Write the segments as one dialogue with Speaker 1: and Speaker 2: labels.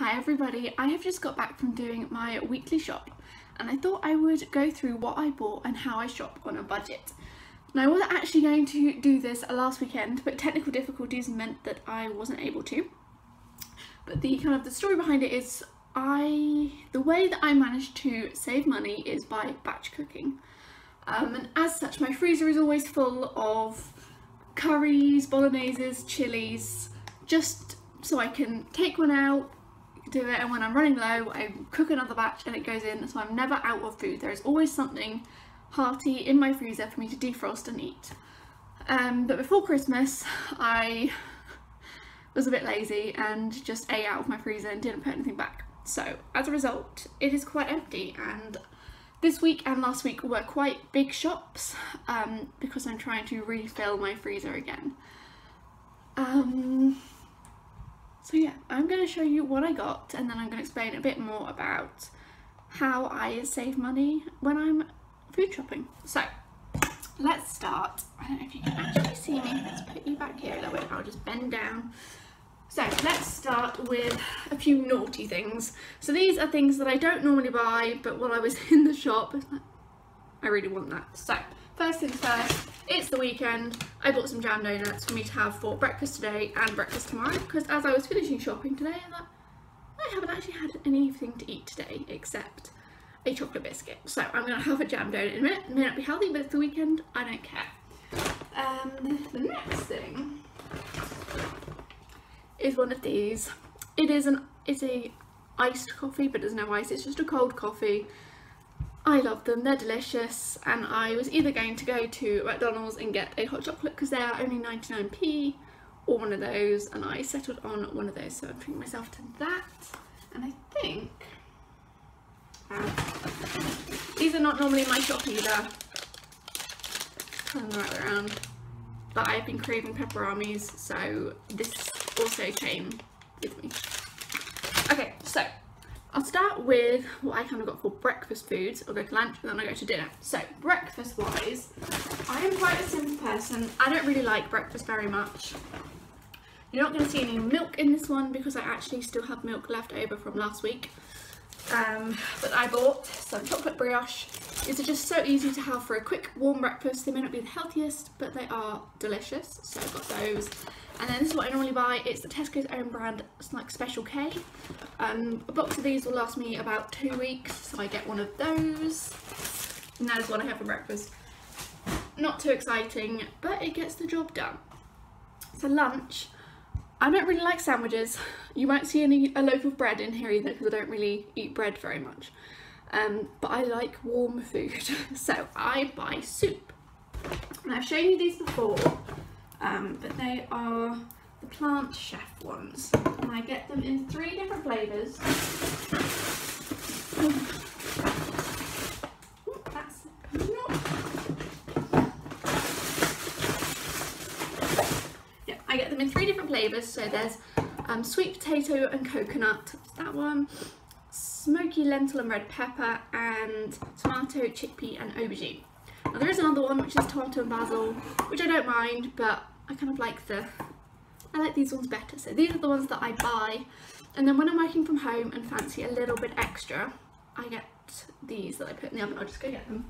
Speaker 1: Hi everybody, I have just got back from doing my weekly shop and I thought I would go through what I bought and how I shop on a budget. Now I wasn't actually going to do this last weekend, but technical difficulties meant that I wasn't able to. But the story behind it is the way that I managed to save money is by batch cooking. And as such, my freezer is always full of curries, bologneses, chilies, just so I can take one out, do it, and when I'm running low I cook another batch and it goes in, so I'm never out of food. There is always something hearty in my freezer for me to defrost and eat. But before Christmas I was a bit lazy and just ate out of my freezer and didn't put anything back. So as a result it is quite empty, and this week and last week were quite big shops because I'm trying to refill my freezer again. So yeah, I'm going to show you what I got and then I'm going to explain a bit more about how I save money when I'm food shopping. So let's start. I don't know if you can actually see me. Let's put you back here a little bit. I'll just bend down. So let's start with a few naughty things. So these are things that I don't normally buy, but while I was in the shop, I really want that. So first things first, it's the weekend. I bought some jam donuts for me to have for breakfast today and breakfast tomorrow, because as I was finishing shopping today, I thought, I haven't actually had anything to eat today except a chocolate biscuit. So I'm going to have a jam donut in a minute. It may not be healthy, but it's the weekend. I don't care. The next thing is one of these. It's a iced coffee, but there's no ice. It's just a cold coffee. I love them, they're delicious, and I was either going to go to McDonald's and get a hot chocolate because they are only 99p, or one of those, and I settled on one of those, so I'm treating myself to that. And I think these are not normally in my shop either, turn them right around, but I've been craving Pepperamis, so this also came with me. Okay, so I'll start with what I kind of got for breakfast foods. I'll go to lunch and then I'll go to dinner. So breakfast wise, I am quite a simple person. I don't really like breakfast very much. You're not going to see any milk in this one because I actually still have milk left over from last week. But I bought some chocolate brioche. These are just so easy to have for a quick warm breakfast. They may not be the healthiest, but they are delicious. So I've got those. And then this is what I normally buy. It's the Tesco's own brand, it's like Special K. A box of these will last me about 2 weeks, so I get one of those. And that is what I have for breakfast. Not too exciting, but it gets the job done. So lunch, I don't really like sandwiches. You won't see a loaf of bread in here either because I don't really eat bread very much. But I like warm food, so I buy soup. And I've shown you these before. But they are the Plant Chef ones, and I get them in 3 different flavours. Yeah, I get them in 3 different flavours. So there's sweet potato and coconut, that one, smoky lentil and red pepper, and tomato, chickpea and aubergine. Now there is another one which is tomato and basil, which I don't mind, but I kind of like I like these ones better. So these are the ones that I buy, and then when I'm working from home and fancy a little bit extra, I get these that I put in the oven. I'll just go get them.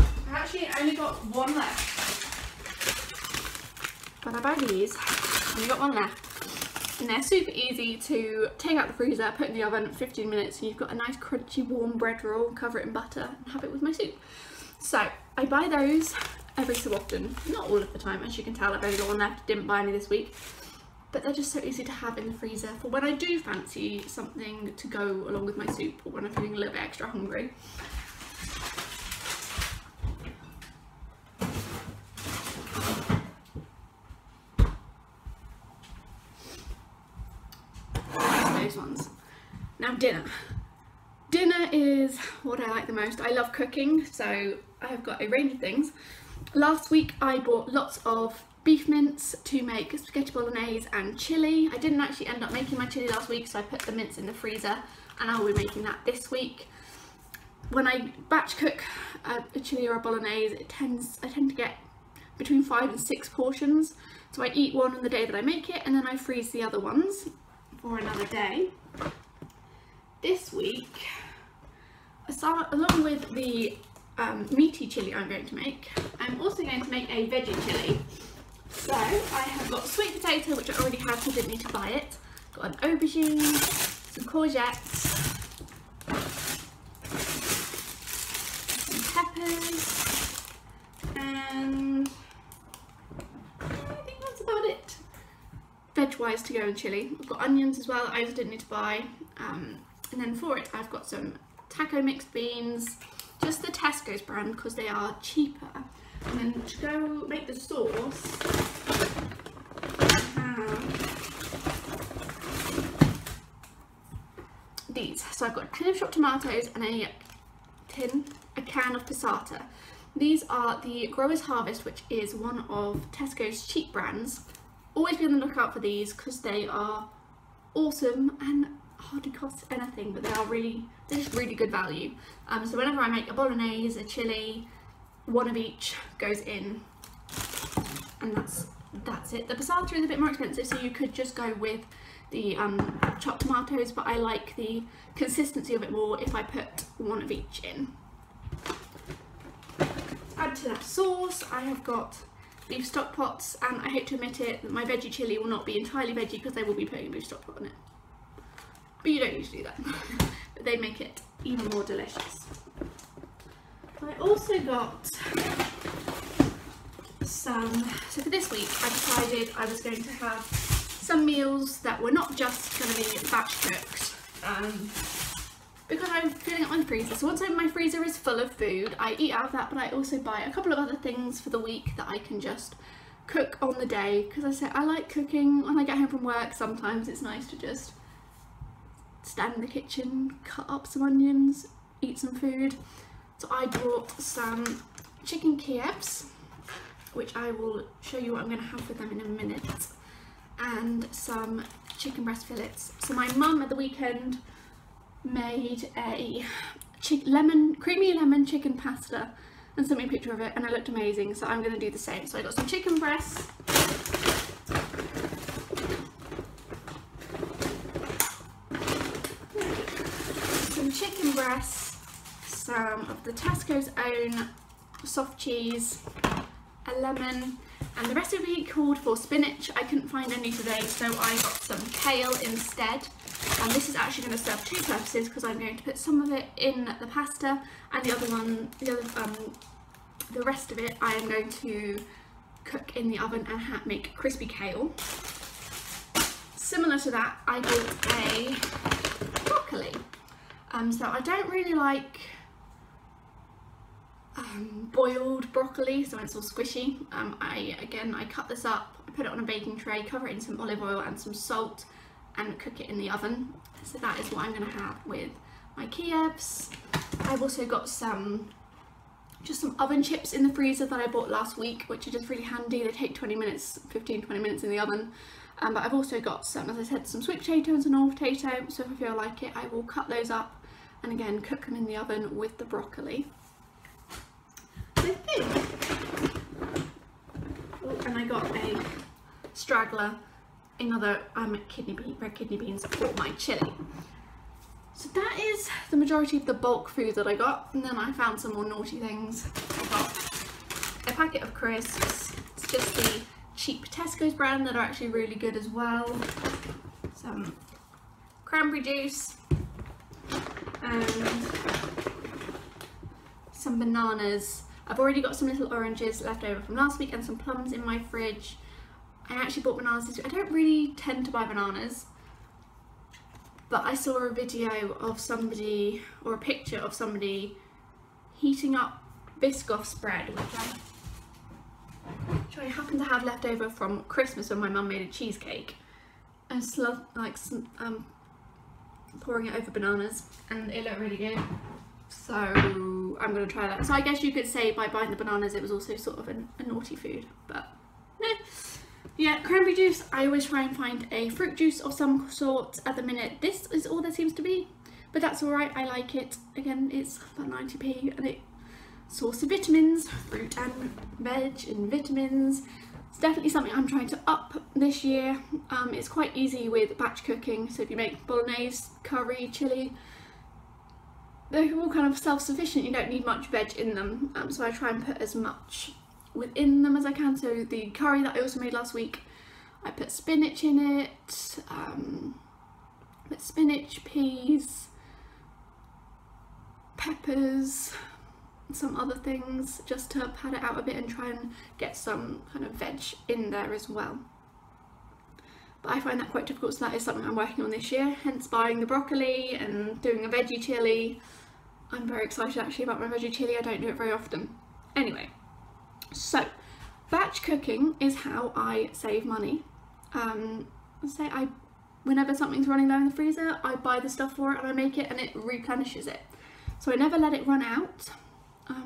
Speaker 1: I actually only got one left, but I buy these. I only got one left. And they're super easy to take out the freezer, put in the oven, 15 minutes, and you've got a nice crunchy warm bread roll, cover it in butter and have it with my soup. So I buy those every so often, not all of the time, as you can tell I've only got one left, didn't buy any this week, but they're just so easy to have in the freezer for when I do fancy something to go along with my soup, or when I'm feeling a little bit extra hungry. Ones. Now dinner is what I like the most. I love cooking, so I have got a range of things. Last week I bought lots of beef mince to make spaghetti bolognese and chili. I didn't actually end up making my chili last week, so I put the mince in the freezer and I'll be making that this week. when I batch cook a chili or a bolognese, I tend to get between 5 and 6 portions. So I eat one on the day that I make it, and then I freeze the other ones for another day. This week, along with the meaty chili I'm going to make, I'm also going to make a veggie chili. So I have got sweet potato, which I already had because I didn't need to buy it. Got an aubergine, some courgettes, some peppers, and I think that's about it. Veg-wise to go in chili. I've got onions as well that I just didn't need to buy. And then for it I've got some taco mixed beans, just the Tesco's brand because they are cheaper. And then to go make the sauce, I have these. So I've got a tin of chopped tomatoes and a can of passata. These are the Growers Harvest, which is one of Tesco's cheap brands. Always be on the lookout for these because they are awesome and hardly cost anything, but they're just really good value. So whenever I make a bolognese, a chili, one of each goes in, and that's it. The passata is a bit more expensive, so you could just go with the chopped tomatoes, but I like the consistency of it more if I put one of each in. Add to that sauce, I have got beef stock pots, and I hate to admit it, my veggie chili will not be entirely veggie because they will be putting a beef stock pot on it. But you don't usually do that. But they make it even more delicious. I also got some, so for this week I decided I was going to have some meals that were not just going to be batch cooked, because I'm filling up my freezer. So once my freezer is full of food, I eat out of that, but I also buy a couple of other things for the week that I can just cook on the day, because I say I like cooking when I get home from work. Sometimes it's nice to just stand in the kitchen, cut up some onions, eat some food. So I brought some chicken Kievs, which I will show you what I'm going to have with them in a minute, and some chicken breast fillets. So my mum at the weekend made a creamy lemon chicken pasta and sent me a picture of it, and it looked amazing, so I'm going to do the same. So I got some chicken breasts, some of the Tesco's own soft cheese, a lemon, and the recipe called for spinach. I couldn't find any today, so I got some kale instead. And this is actually going to serve two purposes, because I'm going to put some of it in the pasta, and the rest of it I am going to cook in the oven and make crispy kale. Similar to that, I bought a broccoli. So I don't really like boiled broccoli, so it's all squishy. I cut this up, I put it on a baking tray, cover it in some olive oil and some salt, and cook it in the oven. So that is what I'm going to have with my Kievs. I've also got just some oven chips in the freezer that I bought last week, which are just really handy. They take 15-20 minutes in the oven. But I've also got some, as I said, some sweet potato and some normal potato, so if I feel like it I will cut those up and again cook them in the oven with the broccoli. I think, and I got a straggler, another red kidney beans for my chili. So that is the majority of the bulk food that I got, and then I found some more naughty things. I got a packet of crisps. It's just the cheap Tesco's brand that are actually really good as well. Some cranberry juice and some bananas. I've already got some little oranges left over from last week and some plums in my fridge. I actually bought bananas this week. I don't really tend to buy bananas, but I saw a video of somebody, or a picture of somebody, heating up Biscoff bread, which I happen to have left over from Christmas when my mum made a cheesecake, and pouring it over bananas, and it looked really good. So I'm going to try that. So I guess you could say by buying the bananas it was also sort of a naughty food, but no. Yeah, cranberry juice, I always try and find a fruit juice of some sort. At the minute this is all there seems to be. but that's alright, I like it. Again, it's about 90p and it's source of vitamins, fruit and veg and vitamins. It's definitely something I'm trying to up this year. It's quite easy with batch cooking, so if you make bolognese, curry, chilli, they're all kind of self-sufficient, you don't need much veg in them, so I try and put as much within them as I can. So the curry that I also made last week, I put spinach in it, put spinach, peas, peppers, some other things, just to pad it out a bit and try and get some kind of veg in there as well. But I find that quite difficult, so that is something I'm working on this year, hence buying the broccoli and doing a veggie chilli. I'm very excited actually about my veggie chilli, I don't do it very often. Anyway, so batch cooking is how I save money. Whenever something's running low in the freezer, I buy the stuff for it and I make it and it replenishes it. So I never let it run out,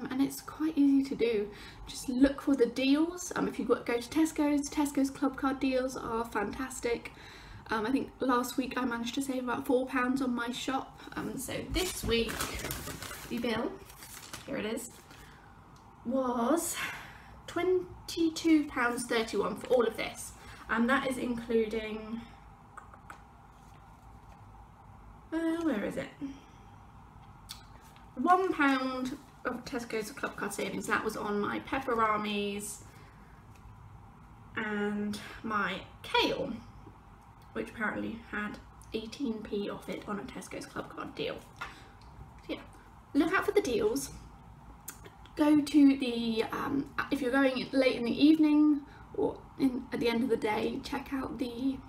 Speaker 1: and it's quite easy to do. Just look for the deals. If you go to Tesco's club card deals are fantastic. I think last week I managed to save about £4 on my shop. So this week the bill, here it is, was £22.31 for all of this, and that is including, where is it? £1 of Tesco's club card savings. That was on my Pepperamis and my kale, which apparently had 18p off it on a Tesco's club card deal. So yeah, look out for the deals. Go to the, if you're going late in the evening or at the end of the day, check out the,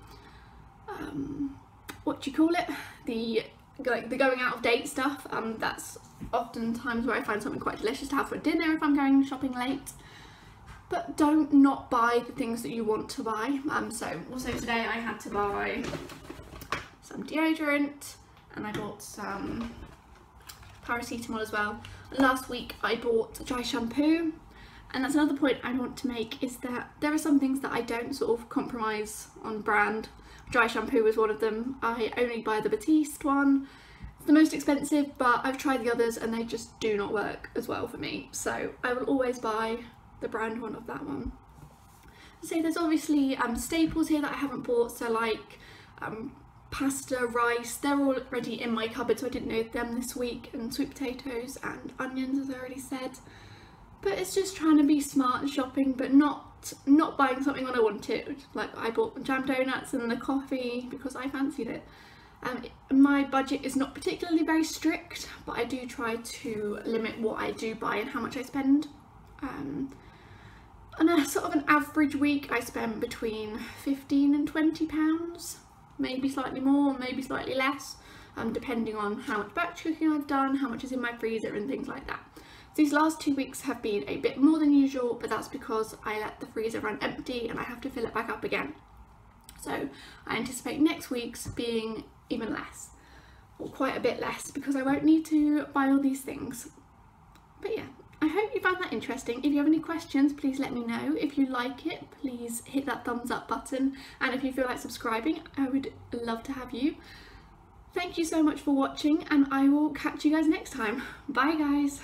Speaker 1: what do you call it? The going out of date stuff. That's often times where I find something quite delicious to have for dinner if I'm going shopping late. But don't not buy the things that you want to buy. So also today I had to buy some deodorant and I bought some paracetamol as well. Last week I bought dry shampoo, and that's another point I want to make, is that there are some things that I don't sort of compromise on brand. Dry shampoo is one of them. I only buy the Batiste one. It's the most expensive, but I've tried the others and they just do not work as well for me. So I will always buy the brand one of that one. So there's obviously staples here that I haven't bought, so like pasta, rice, they're already in my cupboard, so I didn't know them this week, and sweet potatoes and onions, as I already said. But it's just trying to be smart shopping, but not buying something when I want it. Like I bought jam donuts and the coffee because I fancied it. My budget is not particularly very strict, but I do try to limit what I do buy and how much I spend. On a sort of an average week I spend between £15 and £20, maybe slightly more, maybe slightly less, depending on how much batch cooking I've done, how much is in my freezer and things like that. So these last 2 weeks have been a bit more than usual, but that's because I let the freezer run empty and I have to fill it back up again. So I anticipate next week's being even less, or quite a bit less, because I won't need to buy all these things. But yeah, I hope you found that interesting. If you have any questions, please let me know. If you like it, please hit that thumbs up button, and if you feel like subscribing, I would love to have you. Thank you so much for watching, and I will catch you guys next time. Bye guys.